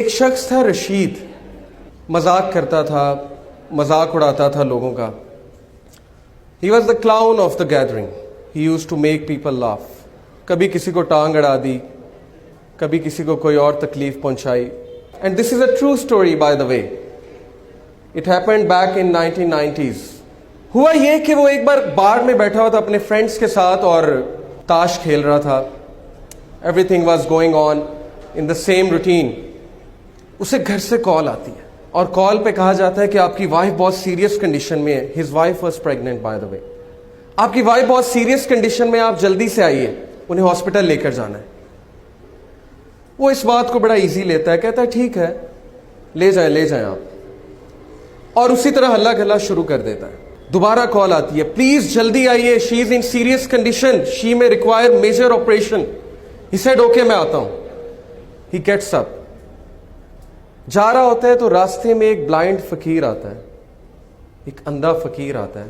ایک شخص تھا رشید، مذاق کرتا تھا، مذاق اڑاتا تھا لوگوں کا. He was the clown of the gathering. He used to make people laugh. کبھی کسی کو ٹانگ اڑا دی، کبھی کسی کو کوئی اور تکلیف پہنچائی. And this is a true story by the way. It happened back in 1990s. ہوا یہ کہ وہ ایک بار بار میں بیٹھا ہوا تھا اپنے فرینڈس کے ساتھ اور تاش کھیل رہا تھا. Every thing was going on in the same routine. اسے گھر سے کال آتی ہے اور کال پہ کہا جاتا ہے کہ آپ کی وائف بہت سیریس کنڈیشن میں ہے. His wife was pregnant by the way. آپ کی وائف بہت سیریس کنڈیشن میں، آپ جلدی سے آئیے، انہیں ہاسپٹل لے کر جانا ہے. وہ اس بات کو بڑا ایزی لیتا ہے، کہتا ہے ٹھیک ہے لے جائیں آپ، اور اسی طرح ہلا گلا شروع کر دیتا ہے. دوبارہ کال آتی ہے، پلیز جلدی آئیے، شی از ان serious condition, she may require major operation. He said okay میں آتا ہوں. ہی گیٹس اپ، جا رہا ہوتا ہے تو راستے میں ایک بلائنڈ فقیر آتا ہے، ایک اندھا فقیر آتا ہے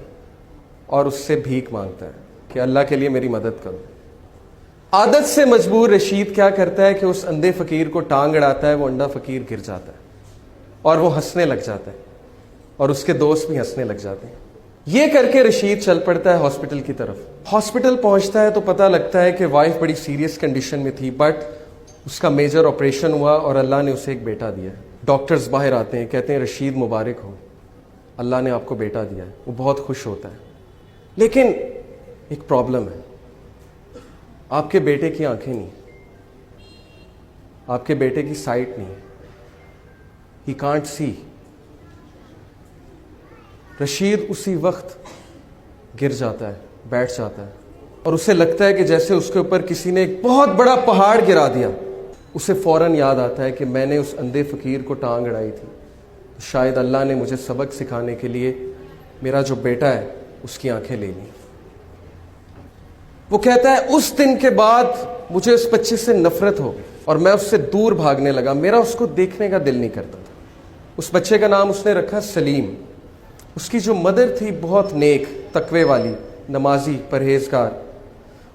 اور اس سے بھیک مانگتا ہے کہ اللہ کے لیے میری مدد کرو. عادت سے مجبور رشید کیا کرتا ہے کہ اس اندھے فقیر کو ٹانگ اڑاتا ہے. وہ اندھا فقیر گر جاتا ہے اور وہ ہنسنے لگ جاتا ہے اور اس کے دوست بھی ہنسنے لگ جاتے ہیں. یہ کر کے رشید چل پڑتا ہے ہاسپٹل کی طرف. ہاسپٹل پہنچتا ہے تو پتہ لگتا ہے کہ وائف بڑی سیریس کنڈیشن میں تھی، بٹ اس کا میجر آپریشن ہوا اور اللہ نے اسے ایک بیٹا دیا ہے. ڈاکٹرز باہر آتے ہیں، کہتے ہیں رشید مبارک ہو، اللہ نے آپ کو بیٹا دیا ہے. وہ بہت خوش ہوتا ہے. لیکن ایک پرابلم ہے، آپ کے بیٹے کی آنکھیں نہیں، آپ کے بیٹے کی سائٹ نہیں. He can't see. رشید اسی وقت گر جاتا ہے، بیٹھ جاتا ہے اور اسے لگتا ہے کہ جیسے اس کے اوپر کسی نے ایک بہت بڑا پہاڑ گرا دیا. اسے فوراً یاد آتا ہے کہ میں نے اس اندھے فقیر کو ٹانگ اڑائی تھی. شاید اللہ نے مجھے سبق سکھانے کے لیے میرا جو بیٹا ہے اس کی آنکھیں لے لی. وہ کہتا ہے اس دن کے بعد مجھے اس بچے سے نفرت ہو اور میں اس سے دور بھاگنے لگا. میرا اس کو دیکھنے کا دل نہیں کرتا تھا. اس بچے کا نام اس نے رکھا سلیم. اس کی جو مدر تھی بہت نیک، تقوی والی، نمازی، پرہیزگار،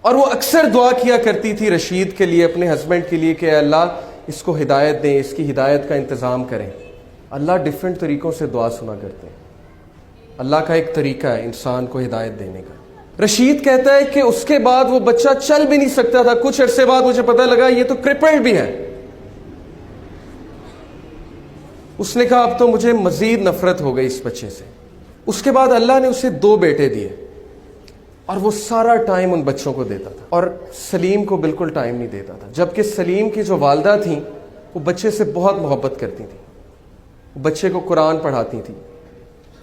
اور وہ اکثر دعا کیا کرتی تھی رشید کے لیے، اپنے ہسبینڈ کے لیے، کہ اے اللہ اس کو ہدایت دیں، اس کی ہدایت کا انتظام کریں. اللہ ڈیفرنٹ طریقوں سے دعا سنا کرتے ہیں. اللہ کا ایک طریقہ ہے انسان کو ہدایت دینے کا. رشید کہتا ہے کہ اس کے بعد وہ بچہ چل بھی نہیں سکتا تھا. کچھ عرصے بعد مجھے پتہ لگا یہ تو کرپلڈ بھی ہے. اس نے کہا اب تو مجھے مزید نفرت ہو گئی اس بچے سے. اس کے بعد اللہ نے اسے 2 بیٹے دیے اور وہ سارا ٹائم ان بچوں کو دیتا تھا اور سلیم کو بالکل ٹائم نہیں دیتا تھا. جبکہ سلیم کی جو والدہ تھیں وہ بچے سے بہت محبت کرتی تھیں. وہ بچے کو قرآن پڑھاتی تھیں.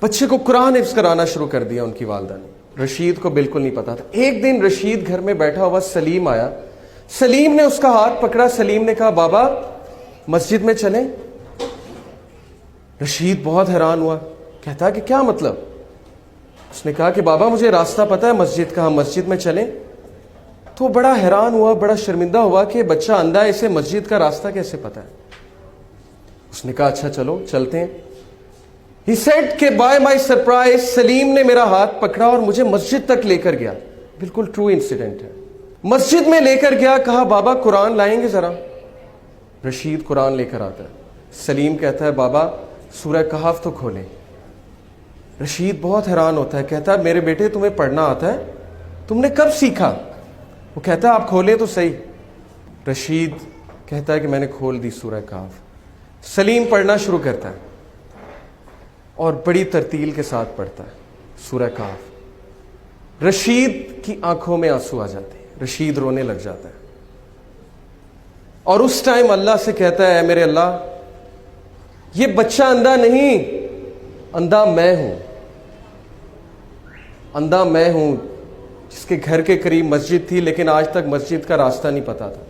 بچے کو قرآن حفظ کرانا شروع کر دیا ان کی والدہ نے. رشید کو بالکل نہیں پتا تھا. ایک دن رشید گھر میں بیٹھا ہوا سلیم آیا. سلیم نے اس کا ہاتھ پکڑا. سلیم نے کہا بابا مسجد میں چلیں. رشید بہت حیران ہوا، کہتا کہ کیا مطلب؟ اس نے کہا کہ بابا مجھے راستہ پتہ ہے مسجد کا، ہم مسجد میں چلیں. تو بڑا حیران ہوا، بڑا شرمندہ ہوا کہ بچہ اندھا ہے، اسے مسجد کا راستہ کیسے پتہ ہے. اس نے کہا اچھا چلو چلتے ہیں. He said کہ by my surprise سلیم نے میرا ہاتھ پکڑا اور مجھے مسجد تک لے کر گیا. بالکل ٹرو انسیڈنٹ ہے. مسجد میں لے کر گیا، کہا بابا قرآن لائیں گے ذرا. رشید قرآن لے کر آتا ہے. سلیم کہتا ہے بابا سورہ کہف تو کھولیں. رشید بہت حیران ہوتا ہے، کہتا ہے میرے بیٹے تمہیں پڑھنا آتا ہے؟ تم نے کب سیکھا؟ وہ کہتا ہے آپ کھولیں تو صحیح. رشید کہتا ہے کہ میں نے کھول دی سورہ کہف. سلیم پڑھنا شروع کرتا ہے اور بڑی ترتیل کے ساتھ پڑھتا ہے سورہ کہف. رشید کی آنکھوں میں آنسو آ جاتے ہیں. رشید رونے لگ جاتا ہے اور اس ٹائم اللہ سے کہتا ہے اے میرے اللہ یہ بچہ اندھا نہیں، اندھا میں ہوں. اندھا میں ہوں جس کے گھر کے قریب مسجد تھی لیکن آج تک مسجد کا راستہ نہیں پتا تھا.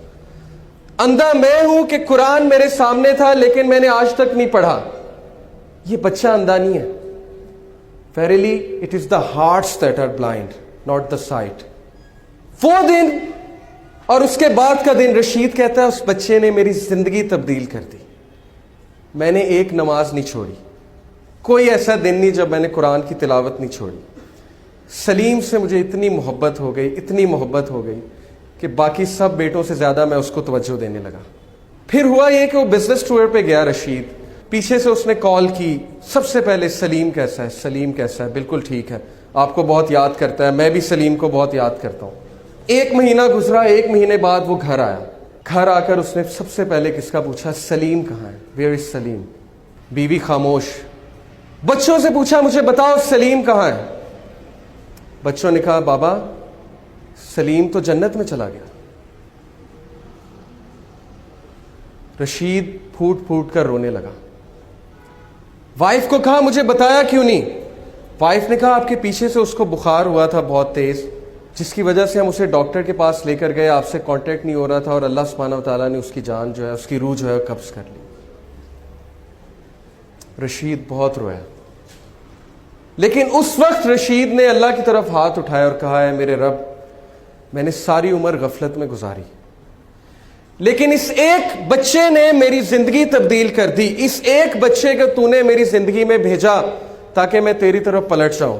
اندھا میں ہوں کہ قرآن میرے سامنے تھا لیکن میں نے آج تک نہیں پڑھا. یہ بچہ اندھا نہیں ہے. Verily it is the hearts that are blind, not the sight. وہ دن اور اس کے بعد کا دن، رشید کہتا ہے اس بچے نے میری زندگی تبدیل کر دی. میں نے ایک نماز نہیں چھوڑی، کوئی ایسا دن نہیں جب میں نے قرآن کی تلاوت نہیں چھوڑی. سلیم سے مجھے اتنی محبت ہو گئی، اتنی محبت ہو گئی کہ باقی سب بیٹوں سے زیادہ میں اس کو توجہ دینے لگا. پھر ہوا یہ کہ وہ بزنس ٹور پہ گیا رشید. پیچھے سے اس نے کال کی. سب سے پہلے سلیم کیسا ہے, سلیم کیسا ہے, بالکل ٹھیک ہے, آپ کو بہت یاد کرتا ہے, میں بھی سلیم کو بہت یاد کرتا ہوں. 1 مہینہ گزرا. 1 مہینے بعد وہ گھر آیا. گھر آ کر اس نے سب سے پہلے کس کا پوچھا, سلیم کہاں ہے, ویئر از سلیم. بیوی خاموش. بچوں سے پوچھا مجھے بتاؤ سلیم کہاں ہے. بچوں نے کہا بابا سلیم تو جنت میں چلا گیا. رشید پھوٹ پھوٹ کر رونے لگا. وائف کو کہا مجھے بتایا کیوں نہیں. وائف نے کہا آپ کے پیچھے سے اس کو بخار ہوا تھا بہت تیز, جس کی وجہ سے ہم اسے ڈاکٹر کے پاس لے کر گئے, آپ سے کانٹیکٹ نہیں ہو رہا تھا, اور اللہ سبحانہ و تعالیٰ نے اس کی جان جو ہے, اس کی روح جو ہے قبض کر لی. رشید بہت رویا. لیکن اس وقت رشید نے اللہ کی طرف ہاتھ اٹھایا اور کہا ہے میرے رب, میں نے ساری عمر غفلت میں گزاری, لیکن اس ایک بچے نے میری زندگی تبدیل کر دی. اس ایک بچے کو تو نے میری زندگی میں بھیجا تاکہ میں تیری طرف پلٹ جاؤں,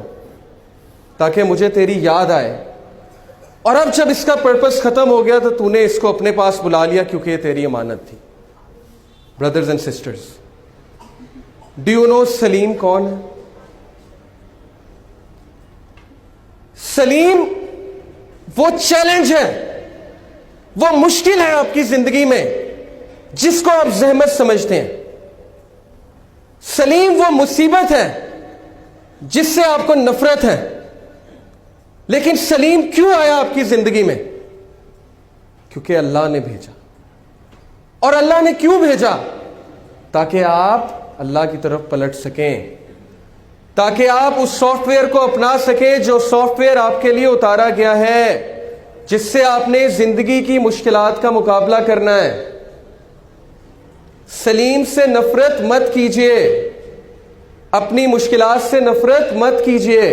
تاکہ مجھے تیری یاد آئے. اور اب جب اس کا پرپس ختم ہو گیا تو تو نے اس کو اپنے پاس بلا لیا کیونکہ یہ تیری امانت تھی. Brothers and sisters, do you know Salim کون ہے؟ سلیم وہ چیلنج ہے, وہ مشکل ہے آپ کی زندگی میں جس کو آپ زحمت سمجھتے ہیں. سلیم وہ مصیبت ہے جس سے آپ کو نفرت ہے. لیکن سلیم کیوں آیا آپ کی زندگی میں؟ کیونکہ اللہ نے بھیجا. اور اللہ نے کیوں بھیجا؟ تاکہ آپ اللہ کی طرف پلٹ سکیں, تاکہ آپ اس سافٹ ویئر کو اپنا سکیں جو سافٹ ویئر آپ کے لیے اتارا گیا ہے, جس سے آپ نے زندگی کی مشکلات کا مقابلہ کرنا ہے. سلیم سے نفرت مت کیجیے, اپنی مشکلات سے نفرت مت کیجیے.